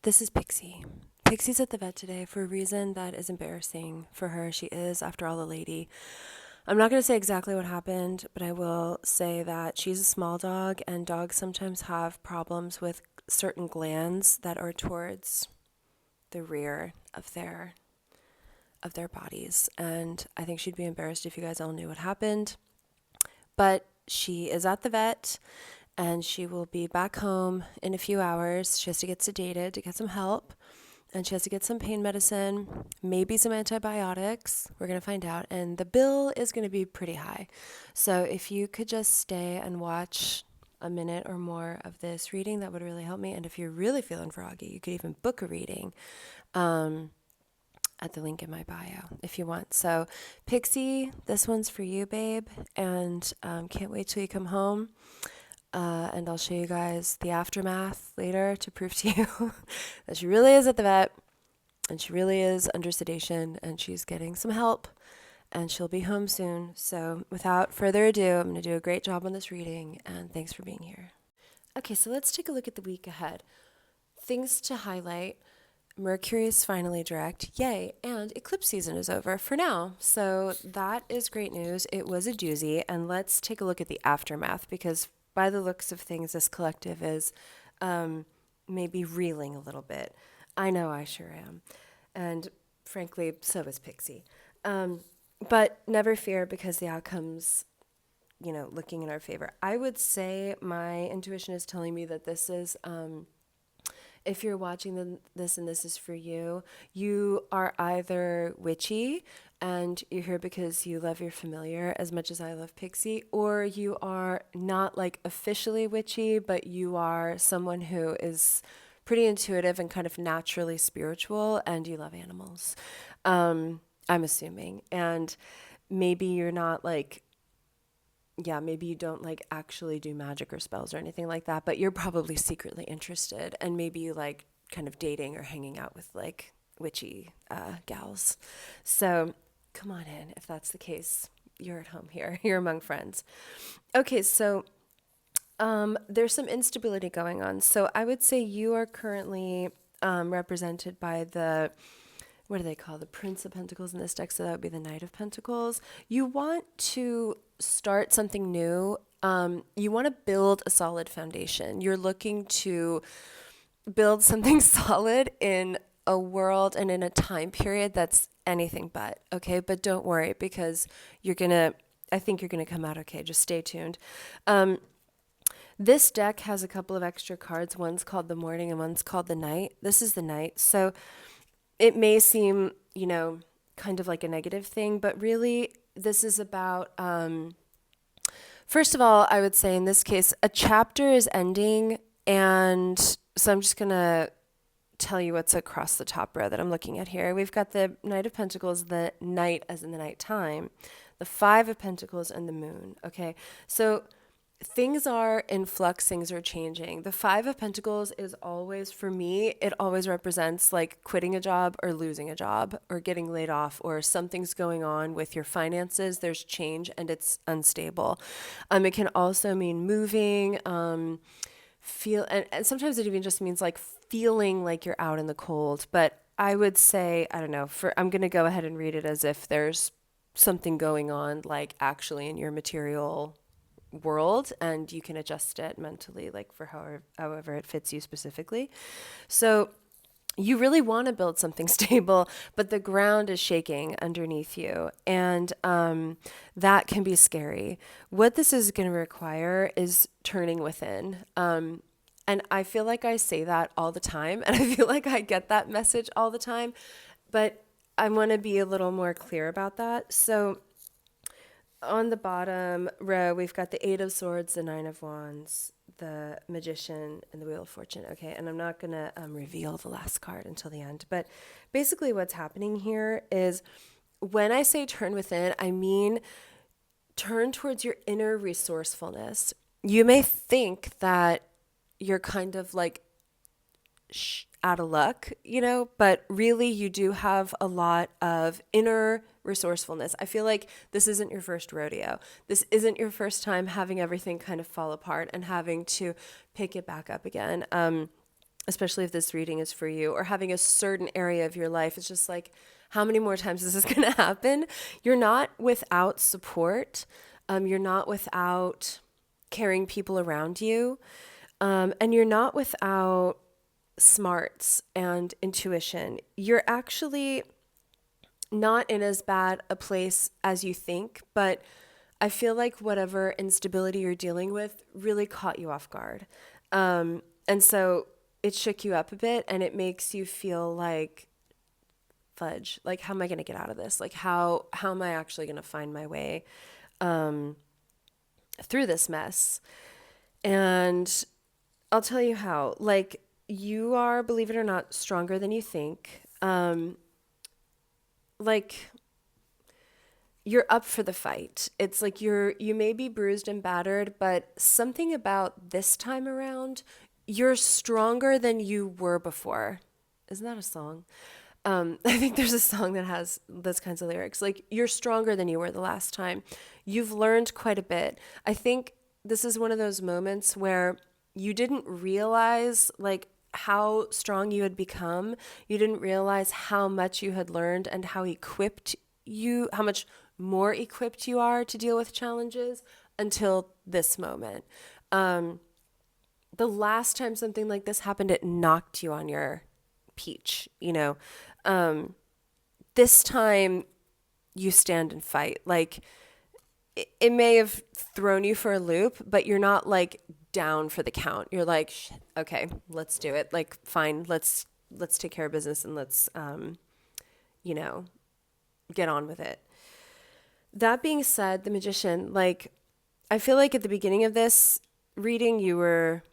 This is Pixie. Pixie's at the vet today for a reason that is embarrassing for her. She is, after all, a lady. I'm not going to say exactly what happened, but I will say that she's a small dog, and dogs sometimes have problems with certain glands that are towards the rear of their bodies. And I think she'd be embarrassed if you guys all knew what happened. But she is at the vet and she will be back home in a few hours. She has to get sedated to get some help, and she has to get some pain medicine, maybe some antibiotics. We're going to find out. And the bill is going to be pretty high. So if you could just stay and watch a minute or more of this reading, that would really help me. And if you're really feeling froggy, you could even book a reading at the link in my bio if you want. So, Pixie, this one's for you, babe. And can't wait till you come home. And I'll show you guys the aftermath later to prove to you that she really is at the vet and she really is under sedation and she's getting some help and she'll be home soon. So without further ado, I'm going to do a great job on this reading and thanks for being here. Okay, so let's take a look at the week ahead. Things to highlight. Mercury is finally direct. Yay. And eclipse season is over for now. So that is great news. It was a doozy. And let's take a look at the aftermath because by the looks of things, this collective is maybe reeling a little bit. I know I sure am. And frankly, so is Pixie. But never fear because the outcome's, looking in our favor. I would say my intuition is telling me that this is, if you're watching this and this is for you, you are either witchy and you're here because you love your familiar as much as I love Pixie, or you are not like officially witchy, but you are someone who is pretty intuitive and kind of naturally spiritual and you love animals. I'm assuming. And maybe you're not like, yeah, maybe you don't like actually do magic or spells or anything like that, but you're probably secretly interested and maybe you like kind of dating or hanging out with like witchy gals. So come on in if that's the case. You're at home here. You're among friends. Okay, so there's some instability going on. So I would say you are currently represented by the what do they call the Prince of Pentacles in this deck? So that would be the Knight of Pentacles. You want to start something new. You want to build a solid foundation. You're looking to build something solid in a world and in a time period that's anything but, okay? But don't worry because I think you're gonna come out okay. Just stay tuned. This deck has a couple of extra cards. One's called the Morning and one's called the Night. This is the Night. So it may seem, kind of like a negative thing, but really this is about, first of all, I would say in this case, a chapter is ending. And so I'm just going to tell you what's across the top row that I'm looking at here. We've got the Knight of Pentacles, the night as in the nighttime, the Five of Pentacles, and the moon. Okay. So things are in flux, things are changing. The Five of Pentacles is always, for me, it always represents like quitting a job or losing a job or getting laid off or something's going on with your finances. There's change and it's unstable. It can also mean moving, and sometimes it even just means like feeling like you're out in the cold. But I would say, I don't know, I'm going to go ahead and read it as if there's something going on like actually in your material world and you can adjust it mentally like for however it fits you specifically. So you really want to build something stable, but the ground is shaking underneath you and that can be scary. What this is going to require is turning within. And I feel like I say that all the time and I feel like I get that message all the time, but I want to be a little more clear about that. So on the bottom row, we've got the Eight of Swords, the Nine of Wands, the Magician, and the Wheel of Fortune. Okay, and I'm not going to reveal the last card until the end. But basically what's happening here is when I say turn within, I mean turn towards your inner resourcefulness. You may think that you're kind of like out of luck, but really you do have a lot of inner resourcefulness. I feel like this isn't your first rodeo. This isn't your first time having everything kind of fall apart and having to pick it back up again. especially if this reading is for you, or having a certain area of your life. It's just like, how many more times is this going to happen? You're not without support. You're not without caring people around you. And you're not without smarts and intuition. You're actually not in as bad a place as you think, but I feel like whatever instability you're dealing with really caught you off guard. And so it shook you up a bit, and it makes you feel like, fudge, like, how am I going to get out of this? Like, how am I actually going to find my way through this mess? And I'll tell you how. Like, you are, believe it or not, stronger than you think. Like, you're up for the fight. It's like you may be bruised and battered, but something about this time around, you're stronger than you were before. Isn't that a song? I think there's a song that has those kinds of lyrics. Like, you're stronger than you were the last time. You've learned quite a bit. I think this is one of those moments where you didn't realize like how strong you had become. You didn't realize how much you had learned and how much more equipped you are to deal with challenges until this moment. The last time something like this happened, it knocked you on your peach, you know. This time you stand and fight. Like, it may have thrown you for a loop, but you're not like down for the count. You're like, okay, let's do it. Like, fine, let's take care of business, and let's, you know, get on with it. That being said, the Magician, like, I feel like at the beginning of this reading, you were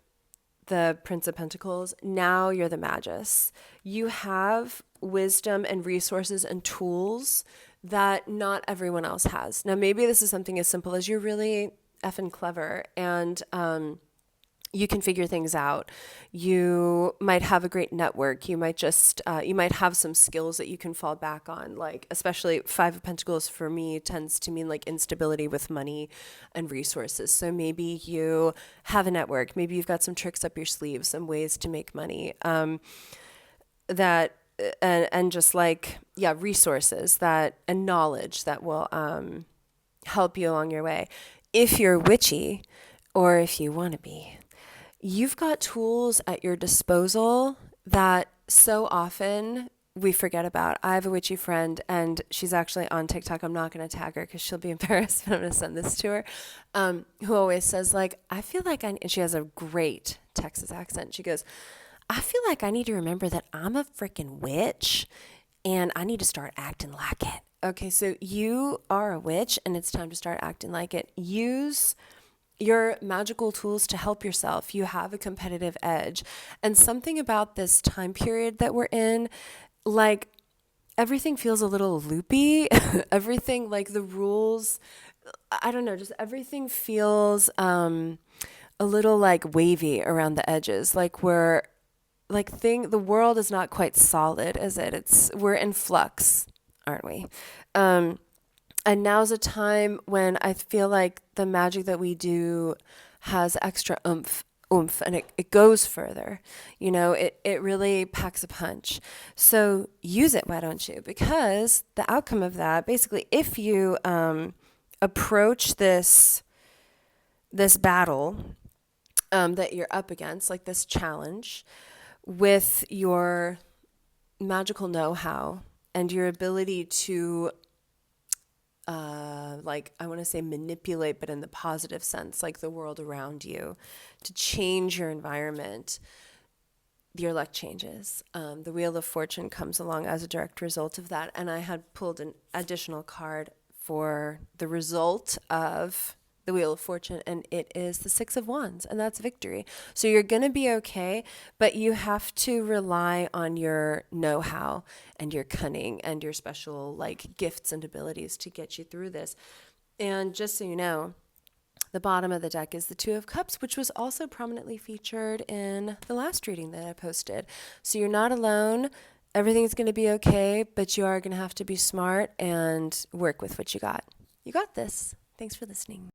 the Prince of Pentacles. Now you're the Magus. You have wisdom and resources and tools that not everyone else has. Now, maybe this is something as simple as you're really effing clever, and you can figure things out. You might have a great network. You might have some skills that you can fall back on. Like, especially Five of Pentacles for me tends to mean like instability with money and resources. So maybe you have a network. Maybe you've got some tricks up your sleeve, some ways to make money. And just like, yeah, resources and knowledge that will help you along your way. If you're witchy, or if you want to be, you've got tools at your disposal that so often we forget about. I have a witchy friend, and she's actually on TikTok. I'm not going to tag her because she'll be embarrassed, but I'm going to send this to her, who always says, like, I feel like and she has a great Texas accent. She goes, I feel like I need to remember that I'm a freaking witch, and I need to start acting like it. Okay, so you are a witch, and it's time to start acting like it. Use your magical tools to help yourself. You have a competitive edge. And something about this time period that we're in, like, everything feels a little loopy. Everything, like the rules, I don't know, just everything feels a little like wavy around the edges. Like, the world is not quite solid, is it? We're in flux, aren't we? And now's a time when I feel like the magic that we do has extra oomph, and it goes further. You know, it really packs a punch. So use it, why don't you? Because the outcome of that, basically, if you approach this battle that you're up against, like this challenge, with your magical know-how and your ability to I want to say manipulate, but in the positive sense, like the world around you, to change your environment, your luck changes. The Wheel of Fortune comes along as a direct result of that. And I had pulled an additional card for the result of the Wheel of Fortune, and it is the Six of Wands, and that's victory. So you're going to be okay, but you have to rely on your know-how and your cunning and your special like gifts and abilities to get you through this. And just so you know, the bottom of the deck is the Two of Cups, which was also prominently featured in the last reading that I posted. So you're not alone. Everything's going to be okay, but you are going to have to be smart and work with what you got. You got this. Thanks for listening.